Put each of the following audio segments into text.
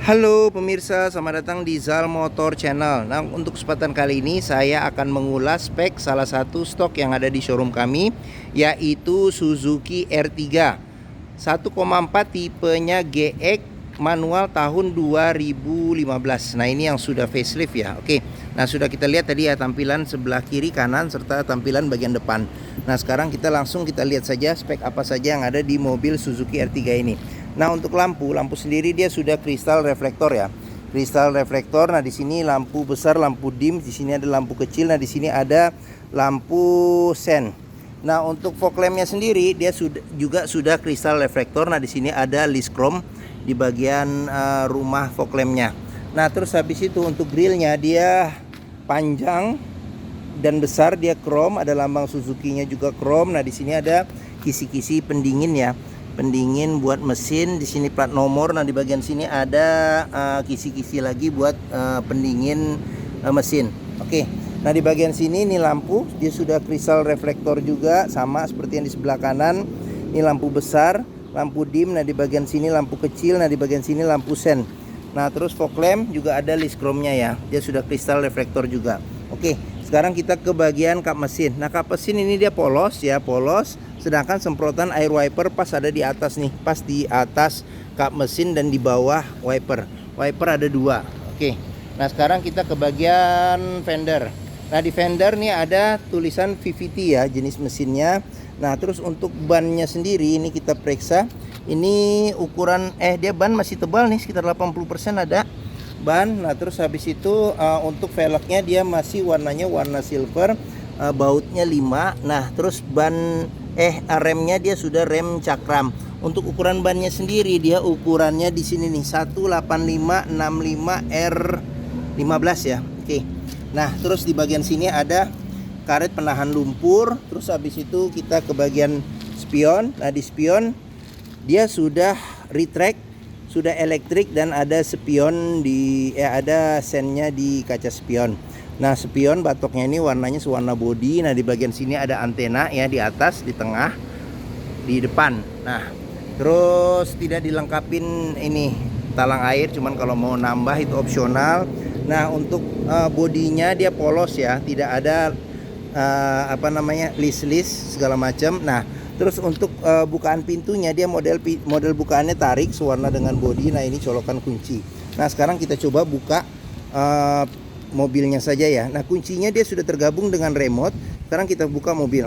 Halo pemirsa, selamat datang di Zal Motor Channel. Nah, untuk kesempatan kali ini saya akan mengulas spek salah satu stok yang ada di showroom kami, yaitu Suzuki R3 1,4 tipenya GX manual tahun 2015. Nah, ini yang sudah facelift ya. Oke. Nah, sudah kita lihat tadi ya tampilan sebelah kiri, kanan serta tampilan bagian depan. Nah, sekarang kita lihat saja spek apa saja yang ada di mobil Suzuki R3 ini. Nah, untuk lampu sendiri dia sudah kristal reflektor ya. Kristal reflektor. Nah, di sini lampu besar, lampu dim, di sini ada lampu kecil, nah di sini ada lampu sen. Nah, untuk fog lampnya sendiri dia juga sudah kristal reflektor. Nah, di sini ada list chrome di bagian rumah fog lampnya. Nah, terus habis itu untuk grillnya dia panjang dan besar, dia chrome, ada lambang Suzuki-nya juga chrome. Nah, di sini ada kisi-kisi pendingin ya. Pendingin buat mesin, di sini plat nomor. Nah, di bagian sini ada kisi-kisi lagi buat pendingin mesin. Oke. Nah, di bagian sini ini lampu, dia sudah kristal reflektor juga, sama seperti yang di sebelah kanan. Ini lampu besar, lampu dim. Nah, di bagian sini lampu kecil. Nah, di bagian sini lampu sen. Nah, terus fog lamp juga ada list chrome-nya ya. Dia sudah kristal reflektor juga. Oke, sekarang kita ke bagian kap mesin. Nah, kap mesin ini dia polos ya, polos. Sedangkan semprotan air wiper pas ada di atas nih, pas di atas kap mesin dan di bawah wiper. Wiper ada dua. Oke. Nah, sekarang kita ke bagian fender. Nah, di fender nih ada tulisan VVT ya, jenis mesinnya. Nah, terus untuk bannya sendiri ini kita periksa. Ini ukuran dia ban masih tebal nih, sekitar 80% ada ban. Nah, terus habis itu untuk velgnya dia masih warnanya warna silver, bautnya 5. Nah, terus ban remnya dia sudah rem cakram. Untuk ukuran bannya sendiri dia ukurannya di sini nih 185/65R15 ya. Oke. Nah, terus di bagian sini ada karet penahan lumpur. Terus habis itu kita ke bagian spion. Nah, di spion dia sudah retract, sudah elektrik, dan ada spion ada sennya di kaca spion. Nah, spion batoknya ini warnanya sewarna body. Nah, di bagian sini ada antena ya, di atas, di tengah, di depan. Nah, terus tidak dilengkapin ini talang air, cuman kalau mau nambah itu opsional. Nah, untuk bodinya dia polos ya, tidak ada list segala macam. Nah, terus untuk bukaan pintunya dia model bukaannya tarik sewarna dengan body. Nah, ini colokan kunci. Nah, sekarang kita coba buka mobilnya saja ya. Nah, kuncinya dia sudah tergabung dengan remote. Sekarang kita buka mobil.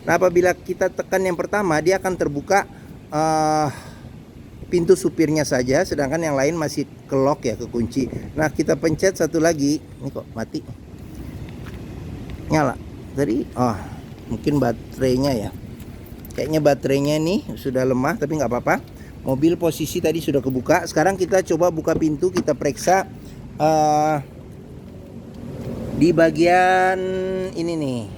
Nah, apabila kita tekan yang pertama, dia akan terbuka pintu supirnya saja, sedangkan yang lain masih ke lock ya, ke kunci. Nah, kita pencet satu lagi. Ini kok mati. Nyala. Tadi mungkin baterainya ya. Kayaknya baterainya ini sudah lemah, tapi nggak apa-apa. Mobil posisi tadi sudah kebuka. Sekarang kita coba buka pintu, kita periksa di bagian ini nih,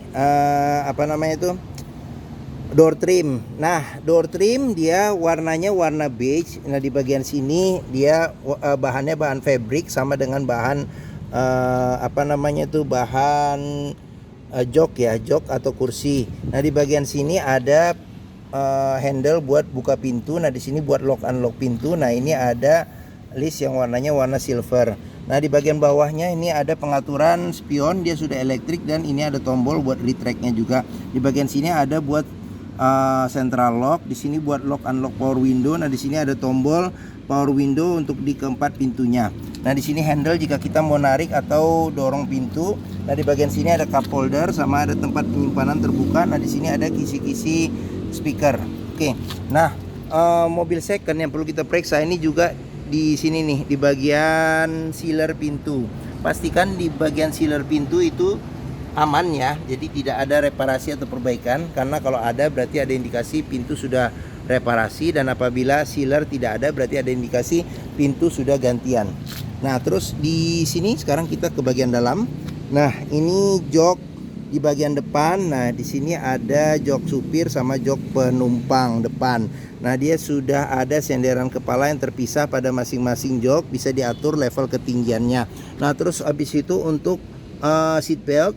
door trim. Nah, door trim dia warnanya warna beige. Nah, di bagian sini dia bahannya bahan fabric sama dengan bahan bahan jok ya, jok atau kursi. Nah, di bagian sini ada handle buat buka pintu. Nah, di sini buat lock unlock pintu. Nah, ini ada list yang warnanya warna silver. Nah, di bagian bawahnya ini ada pengaturan spion, dia sudah elektrik, dan ini ada tombol buat retract-nya juga. Di bagian sini ada buat central lock, di sini buat lock unlock power window. Nah, di sini ada tombol power window untuk di keempat pintunya. Nah, di sini handle jika kita mau narik atau dorong pintu. Nah, di bagian sini ada cup holder sama ada tempat penyimpanan terbuka. Nah, di sini ada kisi-kisi speaker. Oke. Nah, mobil second yang perlu kita periksa ini juga di sini nih, di bagian sealer pintu. Pastikan di bagian sealer pintu itu aman ya, jadi tidak ada reparasi atau perbaikan, karena kalau ada berarti ada indikasi pintu sudah reparasi, dan apabila sealer tidak ada berarti ada indikasi pintu sudah gantian. Nah, terus di sini sekarang kita ke bagian dalam. Nah, ini jok di bagian depan. Nah, di sini ada jok supir sama jok penumpang depan. Nah, dia sudah ada senderan kepala yang terpisah pada masing-masing jok, bisa diatur level ketinggiannya. Nah, terus habis itu untuk seat belt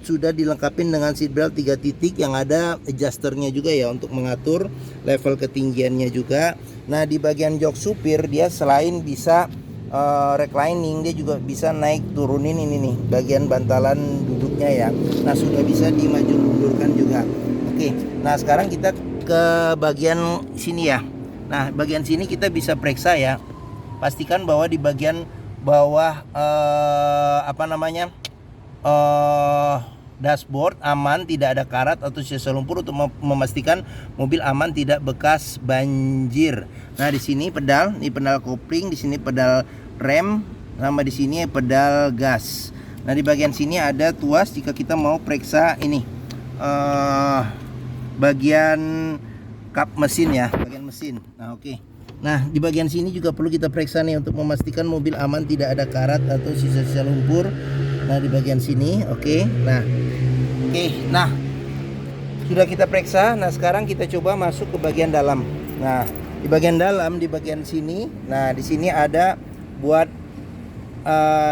sudah dilengkapi dengan seat belt 3 titik yang ada adjusternya juga ya untuk mengatur level ketinggiannya juga. Nah, di bagian jok supir dia selain bisa reclining, dia juga bisa naik turunin ini nih bagian bantalan duduknya ya. Nah sudah bisa dimaju mundurkan juga. Oke, nah sekarang kita ke bagian sini ya. Nah bagian sini kita bisa periksa ya. Pastikan bahwa di bagian bawah dashboard aman, tidak ada karat atau sisa lumpur untuk memastikan mobil aman tidak bekas banjir. Nah di sini pedal, ini pedal kopling, di sini pedal rem, sama di sini pedal gas. Nah di bagian sini ada tuas jika kita mau periksa ini bagian kap mesin ya, bagian mesin. Nah oke. Nah di bagian sini juga perlu kita periksa nih untuk memastikan mobil aman, tidak ada karat atau sisa-sisa lumpur. Nah di bagian sini oke. Nah sudah kita periksa. Nah sekarang kita coba masuk ke bagian dalam. Nah di bagian dalam, di bagian sini, nah di sini ada buat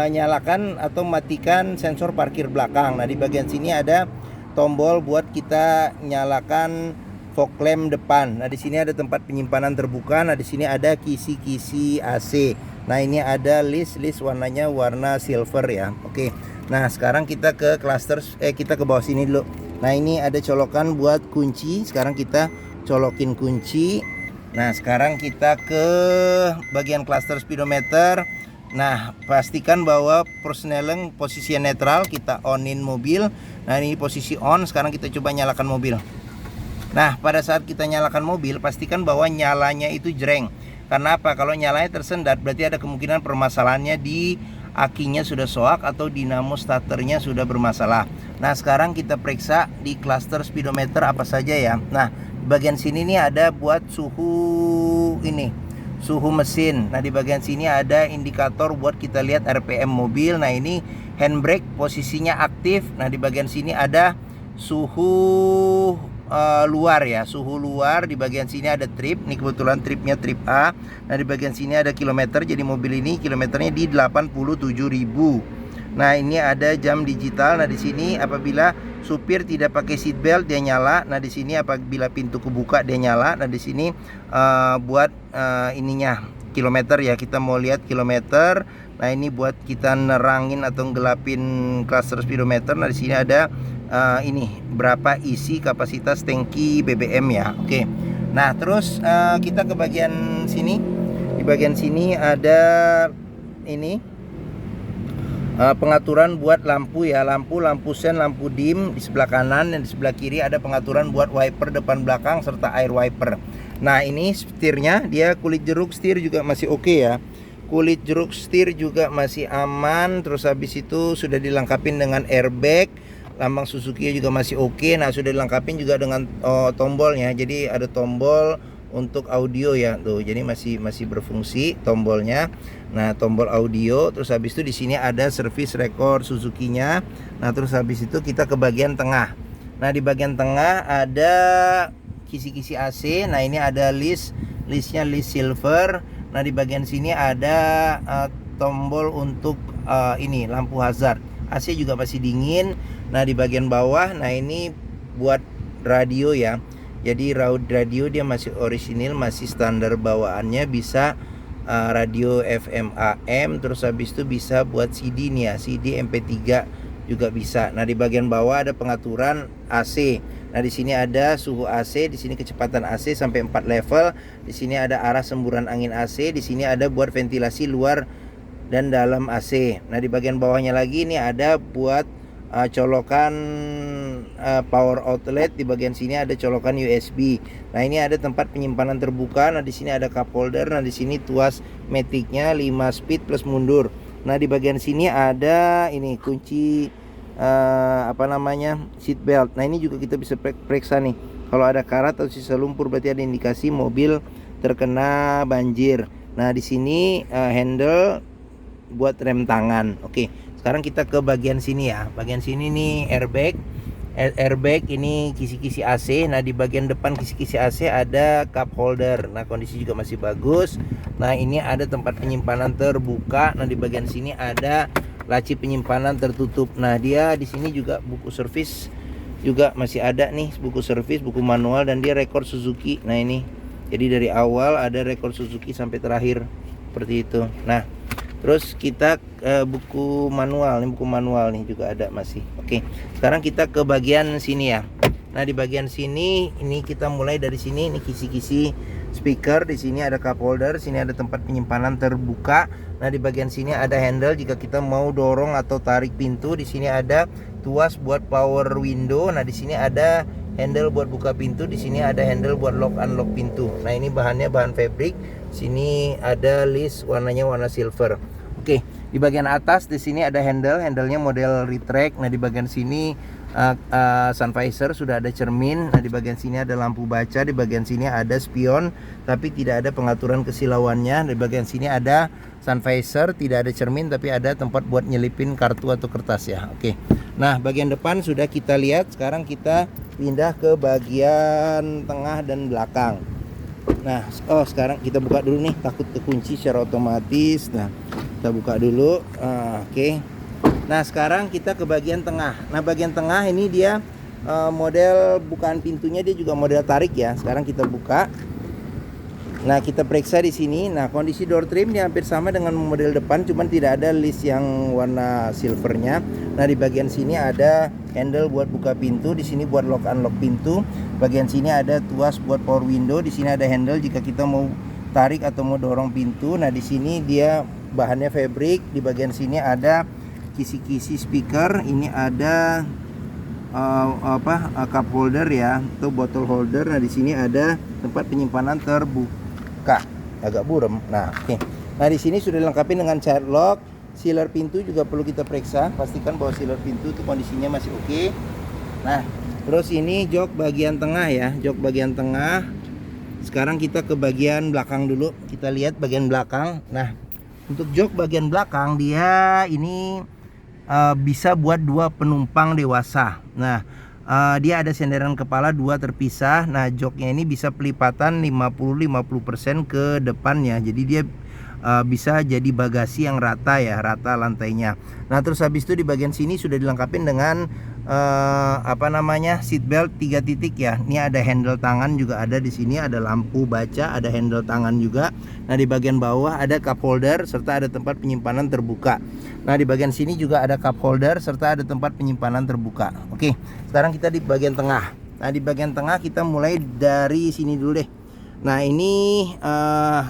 nyalakan atau matikan sensor parkir belakang. Nah di bagian sini ada tombol buat kita nyalakan fog lamp depan. Nah di sini ada tempat penyimpanan terbuka. Nah di sini ada kisi-kisi AC. Nah ini ada list warnanya warna silver ya. Oke. Nah sekarang kita ke cluster, kita ke bawah sini dulu. Nah ini ada colokan buat kunci. Sekarang kita colokin kunci. Nah sekarang kita ke bagian cluster speedometer. Nah pastikan bahwa persneleng posisi netral, kita onin mobil. Nah ini posisi on. Sekarang kita coba nyalakan mobil. Nah pada saat kita nyalakan mobil, pastikan bahwa nyalanya itu jreng. Karena apa? Kalau nyalanya tersendat berarti ada kemungkinan permasalahannya di akinya sudah soak atau dinamo starternya sudah bermasalah. Nah sekarang kita periksa di cluster speedometer apa saja ya. Nah di bagian sini nih ada buat suhu ini, suhu mesin. Nah di bagian sini ada indikator buat kita lihat RPM mobil. Nah ini handbrake posisinya aktif. Nah di bagian sini ada suhu luar ya, suhu luar. Di bagian sini ada trip, ini kebetulan tripnya trip A. Nah di bagian sini ada kilometer, jadi mobil ini kilometernya di 87.000. Nah ini ada jam digital. Nah di sini apabila supir tidak pakai seat belt dia nyala. Nah di sini apabila pintu kebuka dia nyala. Nah di sini buat ininya kilometer ya, kita mau lihat kilometer. Nah ini buat kita nerangin atau gelapin cluster speedometer. Nah di sini ada ini berapa isi kapasitas tangki BBM ya. Oke. Nah terus kita ke bagian sini. Di bagian sini ada ini pengaturan buat lampu ya, lampu sen, lampu dim di sebelah kanan, dan di sebelah kiri ada pengaturan buat wiper depan belakang serta air wiper. Nah ini setirnya, dia kulit jeruk setir juga masih oke ya. Kulit jeruk setir juga masih aman. Terus habis itu sudah dilengkapi dengan airbag. Lambang Suzuki juga masih oke. Nah sudah dilengkapi juga dengan tombolnya. Jadi ada tombol untuk audio ya tuh. Jadi masih berfungsi tombolnya. Nah tombol audio. Terus habis itu di sini ada service record Suzuki-nya. Nah terus habis itu kita ke bagian tengah. Nah di bagian tengah ada kisi-kisi AC. Nah ini ada listnya list silver. Nah di bagian sini ada tombol untuk ini lampu hazard. AC juga masih dingin. Nah di bagian bawah, nah ini buat radio ya. Jadi radio dia masih orisinil, masih standar bawaannya, bisa radio FM AM. Terus habis itu bisa buat CD nih ya, CD MP3 juga bisa. Nah di bagian bawah ada pengaturan AC. Nah di sini ada suhu AC, di sini kecepatan AC sampai 4 level. Di sini ada arah semburan angin AC, di sini ada buat ventilasi luar dan dalam AC. Nah di bagian bawahnya lagi ini ada buat colokan power outlet. Di bagian sini ada colokan USB. Nah ini ada tempat penyimpanan terbuka. Nah di sini ada cup holder. Nah di sini tuas maticnya 5 speed plus mundur. Nah di bagian sini ada ini kunci seat belt. Nah ini juga kita bisa periksa nih. Kalau ada karat atau sisa lumpur berarti ada indikasi mobil terkena banjir. Nah di sini handle buat rem tangan. Oke. Sekarang kita ke bagian sini ya. Bagian sini nih airbag ini kisi-kisi AC. Nah di bagian depan kisi-kisi AC ada cup holder. Nah kondisi juga masih bagus. Nah ini ada tempat penyimpanan terbuka. Nah di bagian sini ada laci penyimpanan tertutup. Nah dia di sini juga buku servis juga masih ada nih, buku servis, buku manual, dan dia rekor Suzuki. Nah ini jadi dari awal ada rekor Suzuki sampai terakhir seperti itu. Nah Terus kita buku manual nih juga ada masih. Oke, sekarang kita ke bagian sini ya. Nah, di bagian sini ini kita mulai dari sini. Ini kisi-kisi speaker. Di sini ada cup holder, sini ada tempat penyimpanan terbuka. Nah, di bagian sini ada handle jika kita mau dorong atau tarik pintu. Di sini ada tuas buat power window. Nah, di sini ada handle buat buka pintu. Di sini ada handle buat lock unlock pintu. Nah, ini bahannya bahan fabric. Sini ada list warnanya warna silver. Oke, di bagian atas di sini ada handle-nya model retract. Nah, di bagian sini sun visor, sudah ada cermin. Nah, di bagian sini ada lampu baca, di bagian sini ada spion tapi tidak ada pengaturan kesilauannya. Di bagian sini ada sun visor, tidak ada cermin tapi ada tempat buat nyelipin kartu atau kertas ya. Oke. Nah, bagian depan sudah kita lihat. Sekarang kita pindah ke bagian tengah dan belakang. Nah, sekarang kita buka dulu nih, takut kekunci secara otomatis. Nah, kita buka dulu. Oke. Nah, sekarang kita ke bagian tengah. Nah, bagian tengah ini dia model bukaan pintunya, dia juga model tarik ya. Sekarang kita buka. Nah, kita periksa di sini. Nah, kondisi door trim dia hampir sama dengan model depan, cuman tidak ada list yang warna silvernya. Nah, di bagian sini ada handle buat buka pintu, di sini buat lock unlock pintu. Bagian sini ada tuas buat power window, di sini ada handle jika kita mau tarik atau mau dorong pintu. Nah, di sini dia bahannya fabric. Di bagian sini ada kisi-kisi speaker. Ini ada cup holder ya, atau bottle holder. Nah, di sini ada tempat penyimpanan terbuka, agak buram. Nah, oke. Nah, di sini sudah dilengkapi dengan child lock. Sealer pintu juga perlu kita periksa, pastikan bahwa sealer pintu itu kondisinya masih oke. Nah, terus ini jok bagian tengah ya, jok bagian tengah. Sekarang kita ke bagian belakang dulu. Kita lihat bagian belakang. Nah, untuk jok bagian belakang dia ini bisa buat 2 penumpang dewasa. Nah, dia ada senderan kepala 2 terpisah. Nah, joknya ini bisa pelipatan 50% ke depannya. Jadi dia bisa jadi bagasi yang rata ya, rata lantainya. Nah, terus habis itu di bagian sini sudah dilengkapi dengan seat belt 3 titik ya. Ini ada handle tangan juga ada di sini, ada lampu baca, ada handle tangan juga. Nah, di bagian bawah ada cup holder serta ada tempat penyimpanan terbuka. Nah, di bagian sini juga ada cup holder serta ada tempat penyimpanan terbuka. Oke, sekarang kita di bagian tengah. Nah, di bagian tengah kita mulai dari sini dulu deh. Nah, ini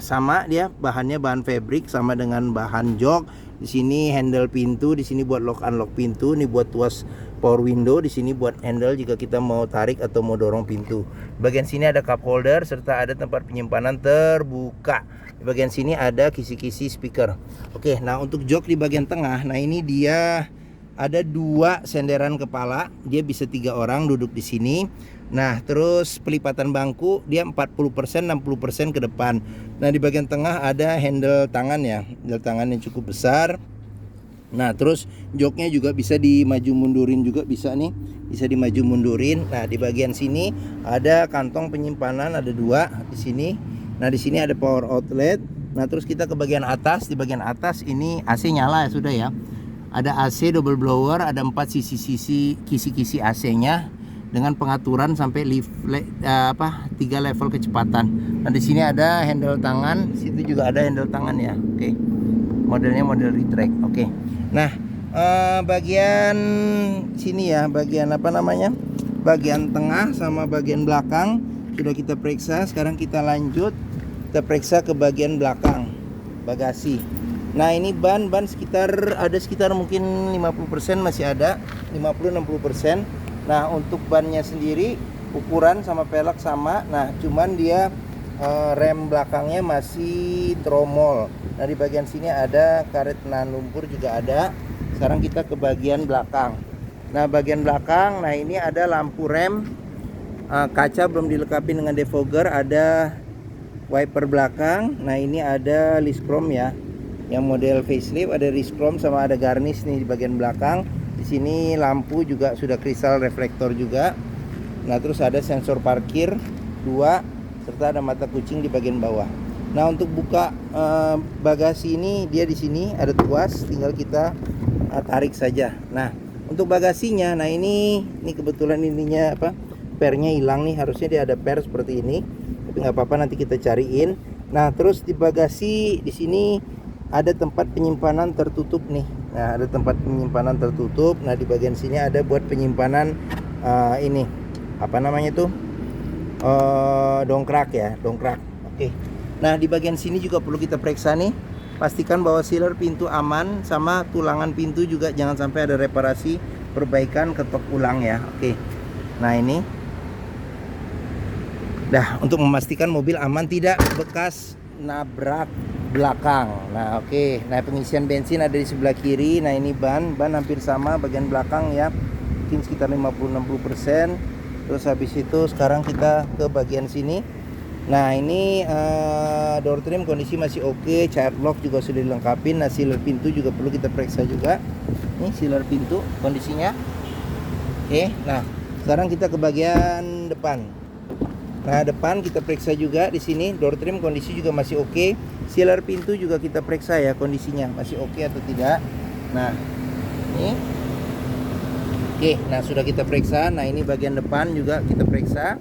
sama dia bahannya bahan fabric sama dengan bahan jok. Di sini handle pintu, di sini buat lock unlock pintu, ini buat tuas power window, di sini buat handle jika kita mau tarik atau mau dorong pintu. Bagian sini ada cup holder serta ada tempat penyimpanan terbuka. Di bagian sini ada kisi-kisi speaker. Oke, nah untuk jok di bagian tengah, nah ini dia ada 2 senderan kepala, dia bisa 3 orang duduk di sini. Nah, terus pelipatan bangku dia 40% 60% ke depan. Nah, di bagian tengah ada handle tangan ya, handle tangan yang cukup besar. Nah, terus joknya juga bisa dimaju mundurin juga bisa nih, bisa dimaju mundurin. Nah, di bagian sini ada kantong penyimpanan, ada 2 di sini. Nah, di sini ada power outlet. Nah, terus kita ke bagian atas. Di bagian atas ini AC nyala ya, sudah ya. Ada AC double blower, ada 4 sisi-sisi kisi-kisi AC-nya dengan pengaturan sampai 3 level kecepatan. Nah, di sini ada handle tangan, situ juga ada handle tangan ya. Oke. Modelnya model retract. Oke. Nah, bagian sini ya, bagian bagian tengah sama bagian belakang sudah kita periksa. Sekarang kita lanjut, kita periksa ke bagian belakang, bagasi. Nah, ini ban sekitar mungkin 50% masih ada, 50-60%. Nah, untuk bannya sendiri ukuran sama pelek sama. Nah, cuman dia rem belakangnya masih tromol. Nah, di bagian sini ada karet nahan lumpur juga ada. Sekarang kita ke bagian belakang. Nah, bagian belakang, nah ini ada lampu rem, kaca belum dilengkapi dengan defogger, ada wiper belakang. Nah, ini ada list chrome ya, yang model facelift, ada list chrome sama ada garnish nih di bagian belakang. Di sini lampu juga sudah kristal reflektor juga. Nah, terus ada sensor parkir 2 serta ada mata kucing di bagian bawah. Nah, untuk buka bagasi ini dia di sini ada tuas, tinggal kita tarik saja. Nah, untuk bagasinya, nah ini kebetulan ininya pernya hilang nih, harusnya dia ada per seperti ini. Tapi nggak apa-apa, nanti kita cariin. Nah, terus di bagasi di sini ada tempat penyimpanan tertutup nih. Nah, ada tempat penyimpanan tertutup. Nah, di bagian sini ada buat penyimpanan ini apa namanya tuh, dongkrak ya, dongkrak. Oke. Nah, di bagian sini juga perlu kita periksa nih. Pastikan bahwa sealer pintu aman, sama tulangan pintu juga jangan sampai ada reparasi, perbaikan, ketok ulang ya. Oke. Nah, ini. Dah, untuk memastikan mobil aman tidak bekas nabrak belakang. Nah, oke. Nah, pengisian bensin ada di sebelah kiri. Nah, ini ban hampir sama bagian belakang ya. Mungkin sekitar 50-60%. Terus habis itu sekarang kita ke bagian sini. Nah, ini door trim kondisi masih oke, child lock juga sudah dilengkapi. Nah, sealer pintu juga perlu kita periksa juga. Ini sealer pintu kondisinya. Oke. Nah, sekarang kita ke bagian depan. Nah, depan kita periksa juga di sini, door trim kondisi juga masih oke. Sealer pintu juga kita periksa ya, kondisinya masih oke atau tidak. Nah, ini. Oke, nah sudah kita periksa. Nah, ini bagian depan juga kita periksa.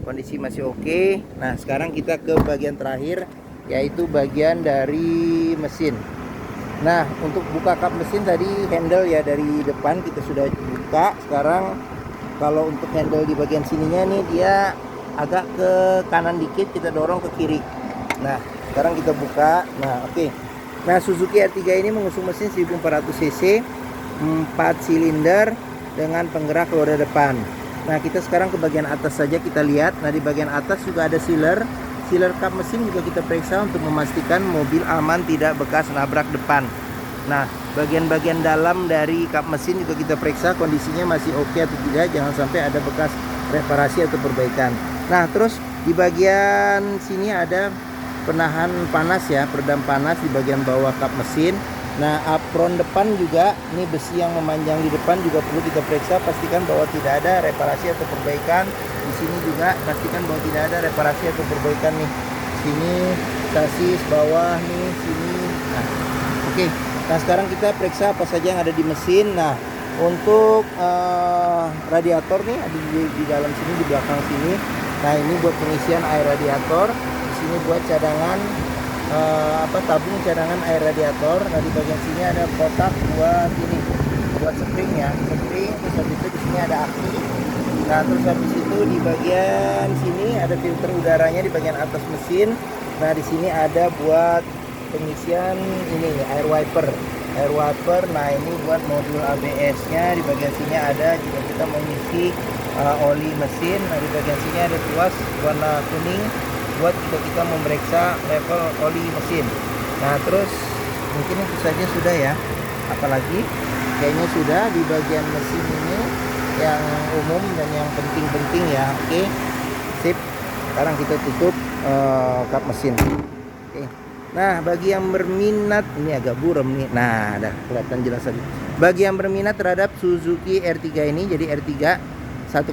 Kondisi masih oke. Nah, sekarang kita ke bagian terakhir, yaitu bagian dari mesin. Nah, untuk buka kap mesin tadi handle ya dari depan kita sudah buka. Sekarang kalau untuk handle di bagian sininya nih dia agak ke kanan dikit, kita dorong ke kiri. Nah, sekarang kita buka. Nah, oke. Nah, Suzuki R3 ini mengusung mesin 1400 cc, 4 silinder dengan penggerak roda depan. Nah, kita sekarang ke bagian atas saja kita lihat. Nah, di bagian atas juga ada sealer kap mesin juga kita periksa untuk memastikan mobil aman tidak bekas nabrak depan. Nah, bagian-bagian dalam dari kap mesin juga kita periksa kondisinya masih oke atau tidak, jangan sampai ada bekas reparasi atau perbaikan. Nah, terus di bagian sini ada penahan panas ya, peredam panas di bagian bawah kap mesin. Nah, apron depan juga, ini besi yang memanjang di depan juga perlu kita periksa, pastikan bahwa tidak ada reparasi atau perbaikan. Di sini juga pastikan bahwa tidak ada reparasi atau perbaikan nih. Sini sasis bawah nih, sini. Nah, oke. Nah, sekarang kita periksa apa saja yang ada di mesin. Nah, untuk radiator nih ada di dalam sini, di belakang sini. Nah, ini buat pengisian air radiator. Di sini buat cadangan tabung cadangan air radiator. Nah, di bagian sini ada kotak buat ini, buat spring ya, spring. Terus habis itu di sini ada aki. Nah, terus habis itu di bagian sini ada filter udaranya di bagian atas mesin. Nah, di sini ada buat pengisian ini air wiper. Nah, ini buat modul ABS-nya. Di bagian sini ada jika kita mengisi oli mesin. Nah, di bagian sini ada tuas warna kuning buat jika kita memeriksa level oli mesin. Nah, terus mungkin itu saja sudah ya. Apalagi kayaknya sudah di bagian mesin ini yang umum dan yang penting-penting ya. Oke, sip. Sekarang kita tutup kap mesin. Oke. Nah, bagi yang berminat, ini agak buram nih. Nah, ada kelihatan jelas lagi. Bagi yang berminat terhadap Suzuki R3 ini, jadi R3 1,4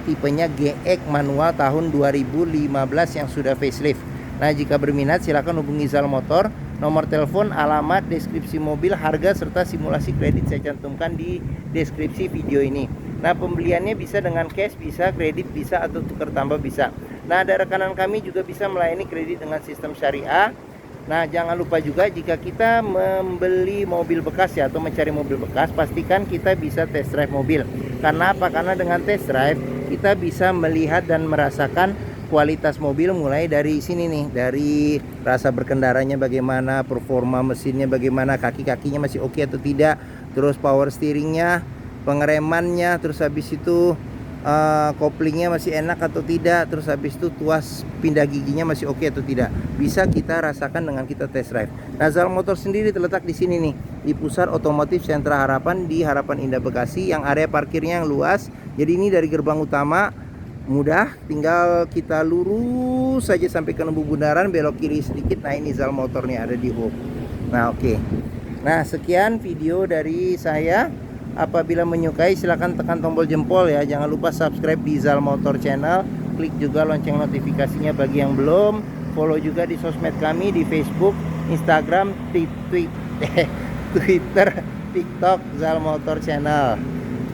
tipenya GX manual tahun 2015 yang sudah facelift. Nah, jika berminat silakan hubungi Zal Motor. Nomor telepon, alamat, deskripsi mobil, harga serta simulasi kredit saya cantumkan di deskripsi video ini. Nah, pembeliannya bisa dengan cash, bisa kredit, bisa atau tukar tambah bisa. Nah, ada rekanan kami juga bisa melayani kredit dengan sistem syariah. Nah, jangan lupa juga jika kita membeli mobil bekas ya, atau mencari mobil bekas, pastikan kita bisa test drive mobil. Karena apa? Karena dengan test drive kita bisa melihat dan merasakan kualitas mobil mulai dari sini nih, dari rasa berkendaranya bagaimana, performa mesinnya bagaimana, kaki-kakinya masih oke atau tidak, terus power steeringnya, pengeremannya, terus habis itu koplingnya masih enak atau tidak, terus habis itu tuas pindah giginya masih oke atau tidak, bisa kita rasakan dengan kita test drive. Nah, Zal Motor sendiri terletak di sini nih, di Pusat Otomotif Sentra Harapan di Harapan Indah Bekasi, yang area parkirnya yang luas. Jadi ini dari gerbang utama mudah, tinggal kita lurus saja sampai ke Lembu Bundaran, belok kiri sedikit. Nah, ini Zal Motor nih ada di hub. Nah, oke. Nah, sekian video dari saya. Apabila menyukai silahkan tekan tombol jempol ya. Jangan lupa subscribe di Zal Motor Channel. Klik juga lonceng notifikasinya bagi yang belum. Follow juga di sosmed kami di Facebook, Instagram, Twitter, TikTok Zal Motor Channel.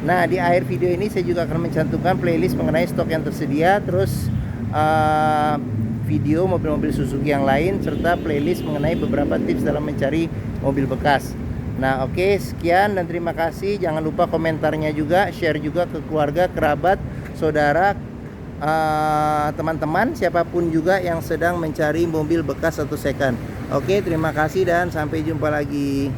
Nah, di akhir video ini saya juga akan mencantumkan playlist mengenai stok yang tersedia. Terus video mobil-mobil Suzuki yang lain serta playlist mengenai beberapa tips dalam mencari mobil bekas. Nah, oke, sekian dan terima kasih. Jangan lupa komentarnya juga, share juga ke keluarga, kerabat, saudara, teman-teman, siapapun juga yang sedang mencari mobil bekas atau second. Oke, terima kasih dan sampai jumpa lagi.